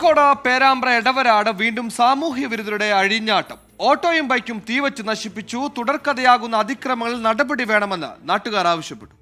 കോഴിക്കോട് പേരാമ്പ്ര എടവരാട് വീണ്ടും സാമൂഹ്യ വിരുദ്ധരുടെ അഴിഞ്ഞാട്ടം. ഓട്ടോയും ബൈക്കും തീവച്ച് നശിപ്പിച്ചു. തുടർക്കഥയാകുന്ന അതിക്രമങ്ങളിൽ നടപടി വേണമെന്ന് നാട്ടുകാർ ആവശ്യപ്പെട്ടു.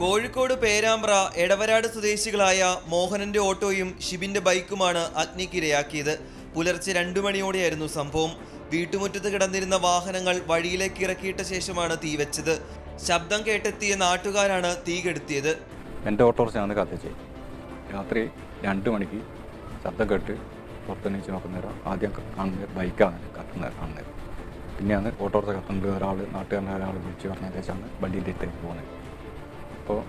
കോഴിക്കോട് പേരാമ്പ്ര എടവരാട് സ്വദേശികളായ മോഹനന്റെ ഓട്ടോയും ഷിബിന്റെ ബൈക്കുമാണ് അഗ്നിക്കിരയാക്കിയത്. പുലർച്ചെ 2 മണിയോടെയായിരുന്നു സംഭവം. വീട്ടുമുറ്റത്ത് കിടന്നിരുന്ന വാഹനങ്ങൾ വഴിയിലേക്ക് ഇറക്കിയിട്ട ശേഷമാണ് തീവച്ചത്. ശബ്ദം കേട്ടെത്തിയ നാട്ടുകാരാണ് തീ കെടുത്തിയത്. എൻ്റെ ഓട്ടോറിക്ഷയാണ് കത്തിച്ചത്. രാത്രി 2 മണിക്ക് ശബ്ദം കേട്ട് പുറത്തുനിന്ന് നോക്കുന്നേരം ആദ്യം കാണുന്നത് ബൈക്കാണ് കാണുന്നത്. പിന്നെയാണ് ഓട്ടോറിക്ഷ കത്തുന്നത്. നാട്ടുകാരനെ ഒരാൾ വിളിച്ച് പറഞ്ഞ ശേഷമാണ് വണ്ടിൻ്റെ അടുത്തേക്ക് പോകുന്നത്. അപ്പോൾ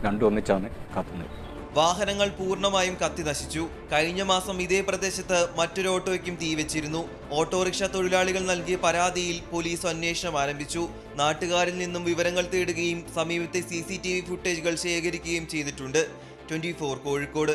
രണ്ടും ഒന്നിച്ചാണ് കത്തുന്നത്. വാഹനങ്ങൾ പൂർണ്ണമായും കത്തി നശിച്ചു. കഴിഞ്ഞ മാസം ഇതേ പ്രദേശത്ത് മറ്റൊരു ഓട്ടോയ്ക്കും തീവച്ചിരുന്നു. ഓട്ടോറിക്ഷ തൊഴിലാളികൾ നൽകിയ പരാതിയിൽ പോലീസ് അന്വേഷണം ആരംഭിച്ചു. നാട്ടുകാരിൽ നിന്നും വിവരങ്ങൾ തേടുകയും സമീപത്തെ CCTV ഫുട്ടേജുകൾ ശേഖരിക്കുകയും ചെയ്തിട്ടുണ്ട്. 24 കോഴിക്കോട്.